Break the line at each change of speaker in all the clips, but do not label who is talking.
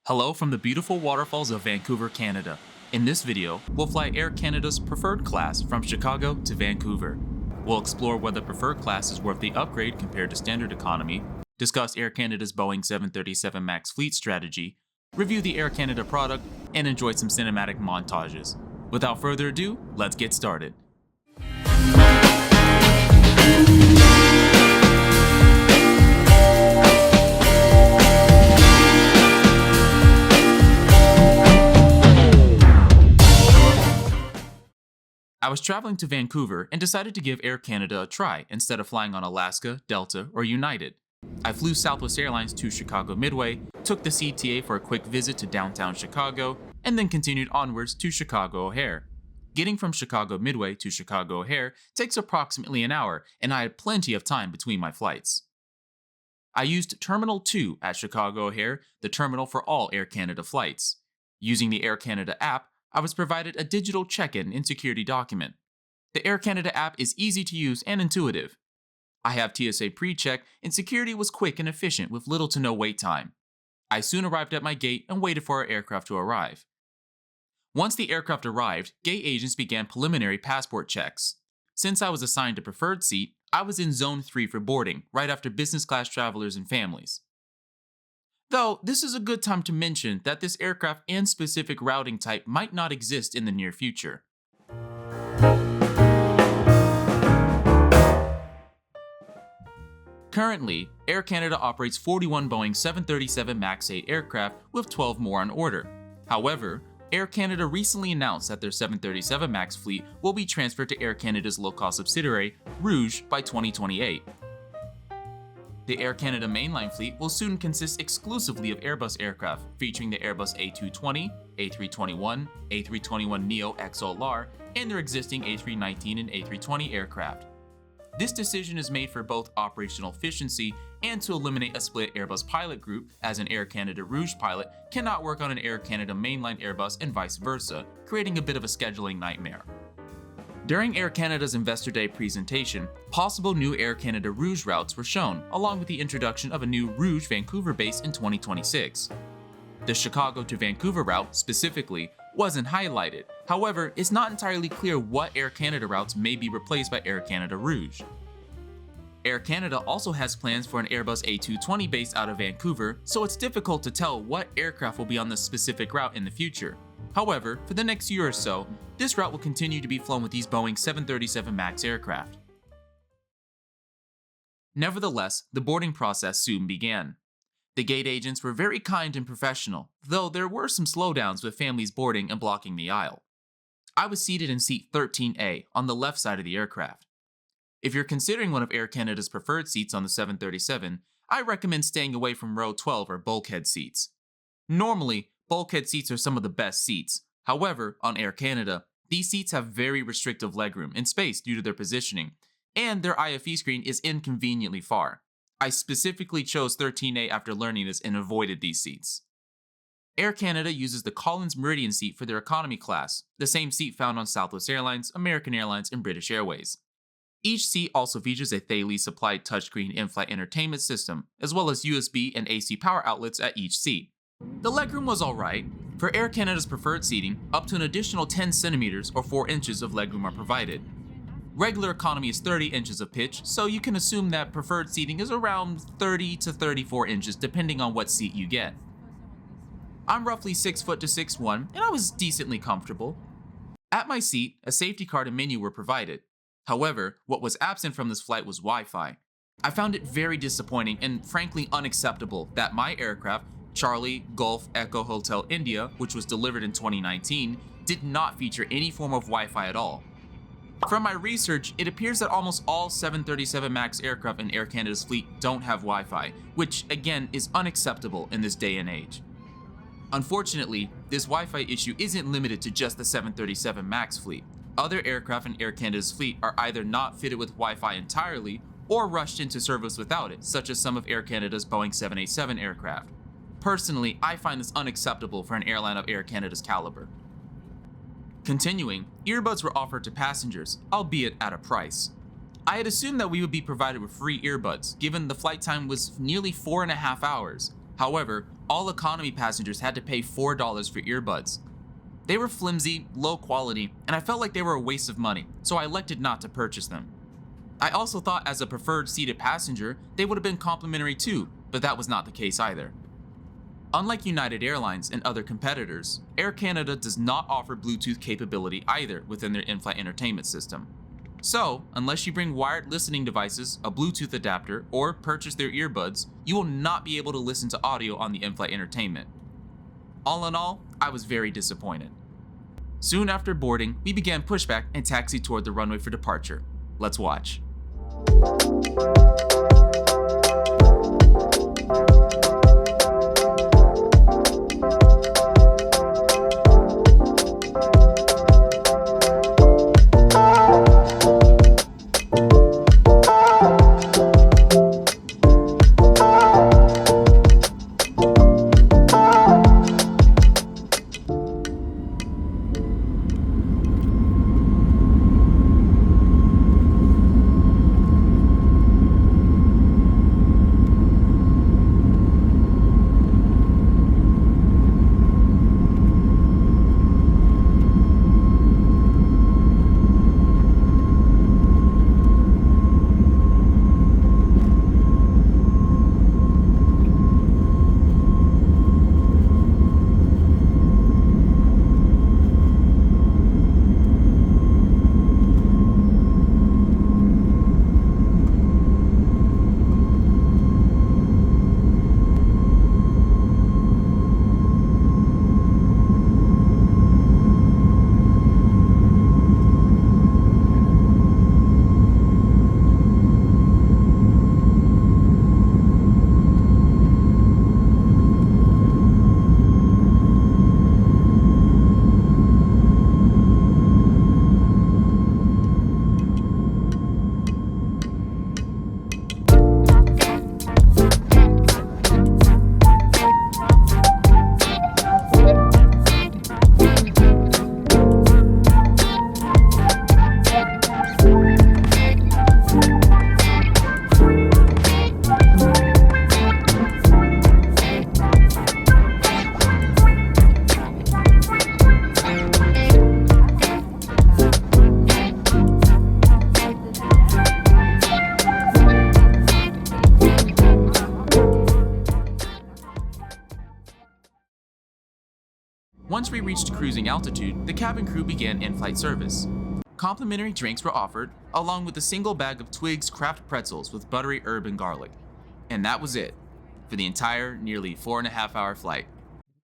Hello from the beautiful waterfalls of Vancouver, Canada. In this video, we'll fly Air Canada's preferred class from Chicago to Vancouver. We'll explore whether preferred class is worth the upgrade compared to standard economy, discuss Air Canada's Boeing 737 MAX fleet strategy, review the Air Canada product, and enjoy some cinematic montages. Without further ado, let's get started. I was traveling to Vancouver and decided to give Air Canada a try instead of flying on Alaska, Delta, or United. I flew Southwest Airlines to Chicago Midway, took the CTA for a quick visit to downtown Chicago, and then continued onwards to Chicago O'Hare. Getting from Chicago Midway to Chicago O'Hare takes approximately an hour, and I had plenty of time between my flights. I used Terminal 2 at Chicago O'Hare, the terminal for all Air Canada flights. Using the Air Canada app, I was provided a digital check-in and security document. The Air Canada app is easy to use and intuitive. I have TSA pre-check, and security was quick and efficient with little to no wait time. I soon arrived at my gate and waited for our aircraft to arrive. Once the aircraft arrived, gate agents began preliminary passport checks. Since I was assigned a preferred seat, I was in Zone 3 for boarding, right after business class travelers and families. Though, this is a good time to mention that this aircraft and specific routing type might not exist in the near future. Currently, Air Canada operates 41 Boeing 737 MAX 8 aircraft with 12 more on order. However, Air Canada recently announced that their 737 MAX fleet will be transferred to Air Canada's low-cost subsidiary, Rouge, by 2028. The Air Canada mainline fleet will soon consist exclusively of Airbus aircraft, featuring the Airbus A220, A321, A321neo XLR, and their existing A319 and A320 aircraft. This decision is made for both operational efficiency and to eliminate a split Airbus pilot group, as an Air Canada Rouge pilot cannot work on an Air Canada mainline Airbus and vice versa, creating a bit of a scheduling nightmare. During Air Canada's Investor Day presentation, possible new Air Canada Rouge routes were shown, along with the introduction of a new Rouge Vancouver base in 2026. The Chicago to Vancouver route, specifically, wasn't highlighted. However, it's not entirely clear what Air Canada routes may be replaced by Air Canada Rouge. Air Canada also has plans for an Airbus A220 base out of Vancouver, so it's difficult to tell what aircraft will be on this specific route in the future. However, for the next year or so, this route will continue to be flown with these Boeing 737 MAX aircraft. Nevertheless, the boarding process soon began. The gate agents were very kind and professional, though there were some slowdowns with families boarding and blocking the aisle. I was seated in seat 13A on the left side of the aircraft. If you're considering one of Air Canada's preferred seats on the 737, I recommend staying away from row 12 or bulkhead seats. Normally, bulkhead seats are some of the best seats. However, on Air Canada, these seats have very restrictive legroom and space due to their positioning, and their IFE screen is inconveniently far. I specifically chose 13A after learning this and avoided these seats. Air Canada uses the Collins Meridian seat for their economy class, the same seat found on Southwest Airlines, American Airlines, and British Airways. Each seat also features a Thales-supplied touchscreen in-flight entertainment system, as well as USB and AC power outlets at each seat. The legroom was alright. For Air Canada's preferred seating, up to an additional 10 centimeters or 4 inches of legroom are provided. Regular economy is 30 inches of pitch, so you can assume that preferred seating is around 30 to 34 inches depending on what seat you get. I'm roughly 6 foot to 6'1", and I was decently comfortable. At my seat, a safety card and menu were provided. However, what was absent from this flight was Wi-Fi. I found it very disappointing and frankly unacceptable that my aircraft, Charlie Golf Echo Hotel India, which was delivered in 2019, did not feature any form of Wi-Fi at all. From my research, it appears that almost all 737 MAX aircraft in Air Canada's fleet don't have Wi-Fi, which again is unacceptable in this day and age. Unfortunately, this Wi-Fi issue isn't limited to just the 737 MAX fleet. Other aircraft in Air Canada's fleet are either not fitted with Wi-Fi entirely or rushed into service without it, such as some of Air Canada's Boeing 787 aircraft. Personally, I find this unacceptable for an airline of Air Canada's caliber. Continuing, earbuds were offered to passengers, albeit at a price. I had assumed that we would be provided with free earbuds, given the flight time was nearly 4.5 hours. However, all economy passengers had to pay $4 for earbuds. They were flimsy, low quality, and I felt like they were a waste of money, so I elected not to purchase them. I also thought as a preferred seated passenger, they would have been complimentary too, but that was not the case either. Unlike United Airlines and other competitors, Air Canada does not offer Bluetooth capability either within their in-flight entertainment system. So, unless you bring wired listening devices, a Bluetooth adapter, or purchase their earbuds, you will not be able to listen to audio on the in-flight entertainment. All in all, I was very disappointed. Soon after boarding, we began pushback and taxied toward the runway for departure. Let's watch. Once we reached cruising altitude, the cabin crew began in-flight service. Complimentary drinks were offered, along with a single bag of Twix Kraft pretzels with buttery herb and garlic. And that was it, for the entire nearly 4.5-hour flight.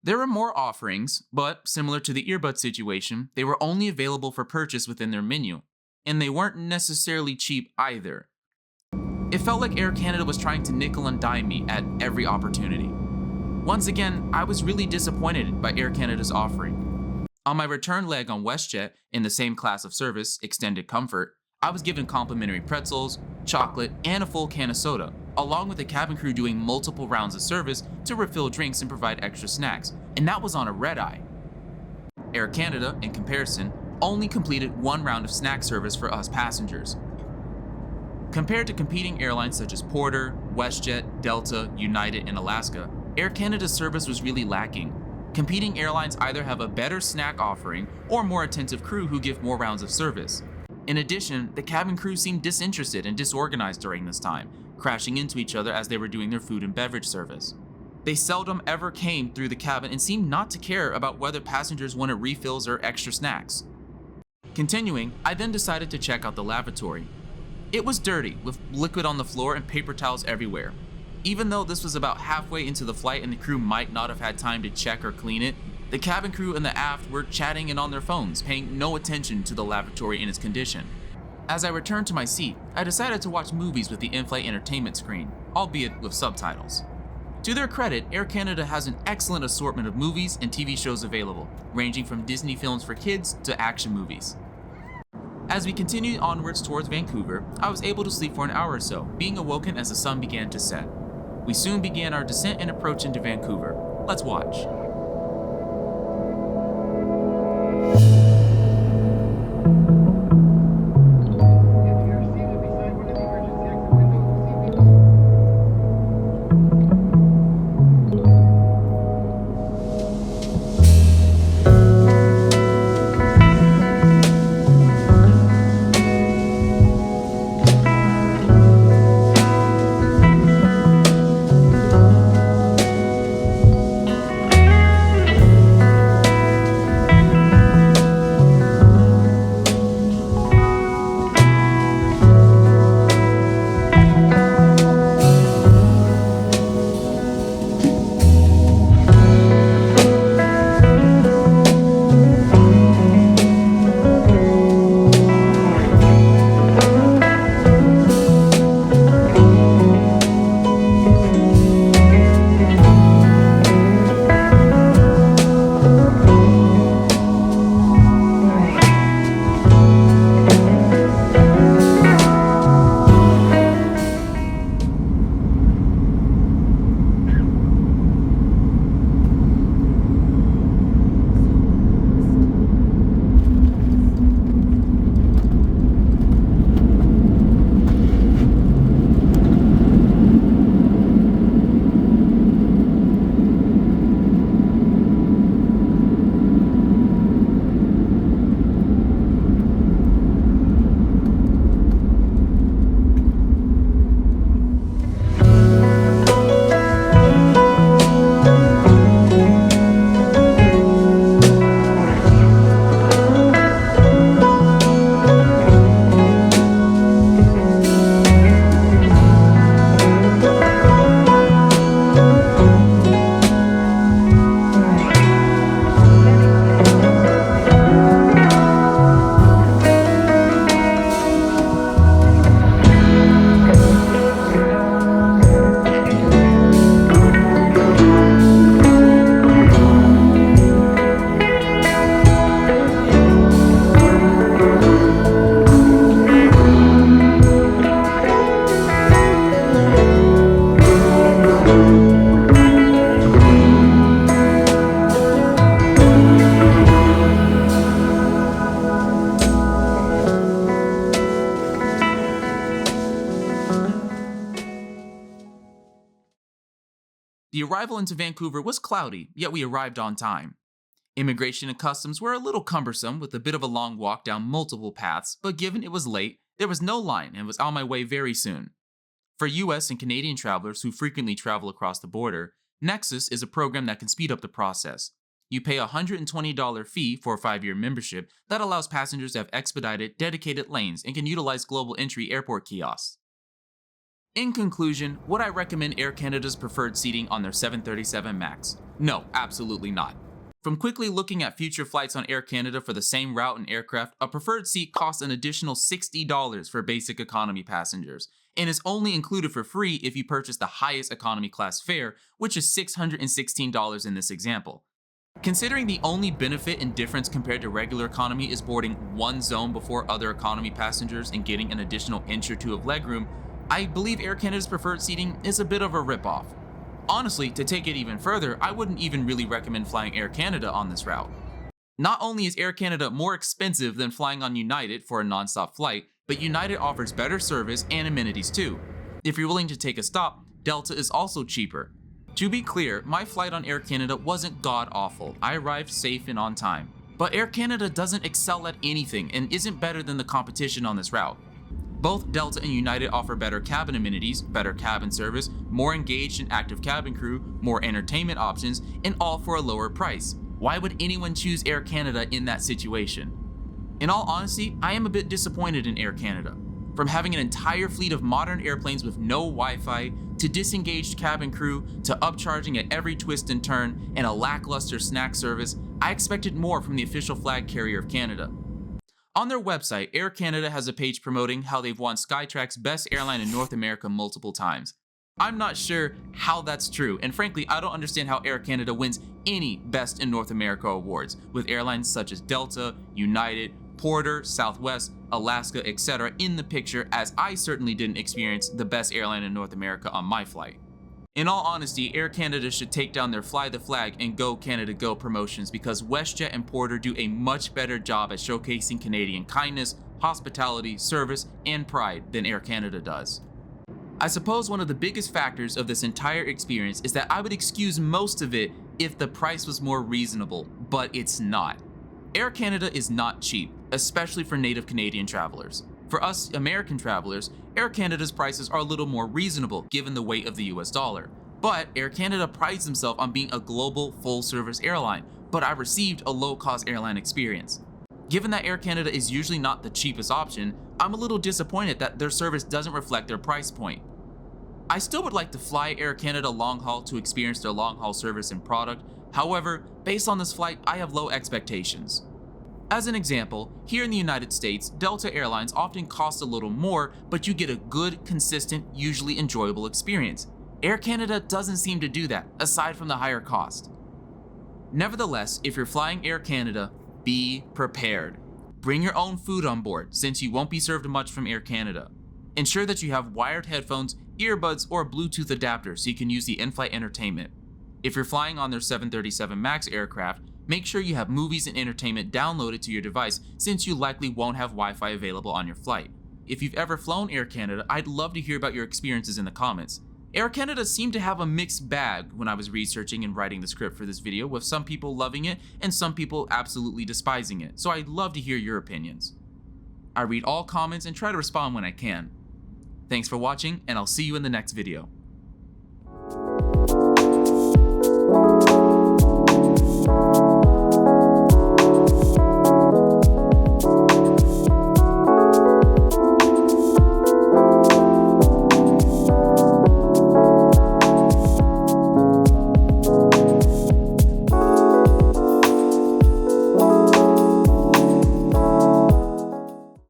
There were more offerings, but similar to the earbud situation, they were only available for purchase within their menu, and they weren't necessarily cheap either. It felt like Air Canada was trying to nickel and dime me at every opportunity. Once again, I was really disappointed by Air Canada's offering. On my return leg on WestJet, in the same class of service, Extended Comfort, I was given complimentary pretzels, chocolate, and a full can of soda, along with the cabin crew doing multiple rounds of service to refill drinks and provide extra snacks, and that was on a red-eye. Air Canada, in comparison, only completed one round of snack service for us passengers. Compared to competing airlines such as Porter, WestJet, Delta, United, and Alaska, Air Canada's service was really lacking. Competing airlines either have a better snack offering or more attentive crew who give more rounds of service. In addition, the cabin crew seemed disinterested and disorganized during this time, crashing into each other as they were doing their food and beverage service. They seldom ever came through the cabin and seemed not to care about whether passengers wanted refills or extra snacks. Continuing, I then decided to check out the lavatory. It was dirty, with liquid on the floor and paper towels everywhere. Even though this was about halfway into the flight and the crew might not have had time to check or clean it, the cabin crew and the aft were chatting and on their phones, paying no attention to the lavatory and its condition. As I returned to my seat, I decided to watch movies with the in-flight entertainment screen, albeit with subtitles. To their credit, Air Canada has an excellent assortment of movies and TV shows available, ranging from Disney films for kids to action movies. As we continued onwards towards Vancouver, I was able to sleep for an hour or so, being awoken as the sun began to set. We soon began our descent and approach into Vancouver. Let's watch. arrival into Vancouver was cloudy, yet we arrived on time. Immigration and customs were a little cumbersome with a bit of a long walk down multiple paths, but given it was late, there was no line and was on my way very soon. For US and Canadian travelers who frequently travel across the border, Nexus is a program that can speed up the process. You pay a $120 fee for a 5-year membership that allows passengers to have expedited, dedicated lanes and can utilize global entry airport kiosks. In conclusion, would I recommend Air Canada's preferred seating on their 737 MAX? No, absolutely not. From quickly looking at future flights on Air Canada for the same route and aircraft, a preferred seat costs an additional $60 for basic economy passengers, and is only included for free if you purchase the highest economy class fare, which is $616 in this example. Considering the only benefit and difference compared to regular economy is boarding one zone before other economy passengers and getting an additional inch or two of legroom, I believe Air Canada's preferred seating is a bit of a ripoff. Honestly, to take it even further, I wouldn't even really recommend flying Air Canada on this route. Not only is Air Canada more expensive than flying on United for a non-stop flight, but United offers better service and amenities too. If you're willing to take a stop, Delta is also cheaper. To be clear, my flight on Air Canada wasn't god-awful. I arrived safe and on time. But Air Canada doesn't excel at anything and isn't better than the competition on this route. Both Delta and United offer better cabin amenities, better cabin service, more engaged and active cabin crew, more entertainment options, and all for a lower price. Why would anyone choose Air Canada in that situation? In all honesty, I am a bit disappointed in Air Canada. From having an entire fleet of modern airplanes with no Wi-Fi, to disengaged cabin crew, to upcharging at every twist and turn, and a lackluster snack service, I expected more from the official flag carrier of Canada. On their website, Air Canada has a page promoting how they've won Skytrax's best airline in North America multiple times. I'm not sure how that's true, and frankly, I don't understand how Air Canada wins any Best in North America awards, with airlines such as Delta, United, Porter, Southwest, Alaska, etc. in the picture, as I certainly didn't experience the best airline in North America on my flight. In all honesty, Air Canada should take down their Fly the Flag and Go Canada Go promotions because WestJet and Porter do a much better job at showcasing Canadian kindness, hospitality, service, and pride than Air Canada does. I suppose one of the biggest factors of this entire experience is that I would excuse most of it if the price was more reasonable, but it's not. Air Canada is not cheap, especially for native Canadian travelers. For us American travelers, Air Canada's prices are a little more reasonable given the weight of the US dollar. But Air Canada prides themselves on being a global full-service airline, but I received a low-cost airline experience. Given that Air Canada is usually not the cheapest option, I'm a little disappointed that their service doesn't reflect their price point. I still would like to fly Air Canada long haul to experience their long haul service and product. However, based on this flight, I have low expectations. As an example, here in the United States, Delta Airlines often cost a little more, but you get a good, consistent, usually enjoyable experience. Air Canada doesn't seem to do that, aside from the higher cost. Nevertheless, if you're flying Air Canada, be prepared. Bring your own food on board, since you won't be served much from Air Canada. Ensure that you have wired headphones, earbuds, or a Bluetooth adapter so you can use the in-flight entertainment. If you're flying on their 737 MAX aircraft, make sure you have movies and entertainment downloaded to your device since you likely won't have Wi-Fi available on your flight. If you've ever flown Air Canada, I'd love to hear about your experiences in the comments. Air Canada seemed to have a mixed bag when I was researching and writing the script for this video, with some people loving it and some people absolutely despising it, so I'd love to hear your opinions. I read all comments and try to respond when I can. Thanks for watching, and I'll see you in the next video.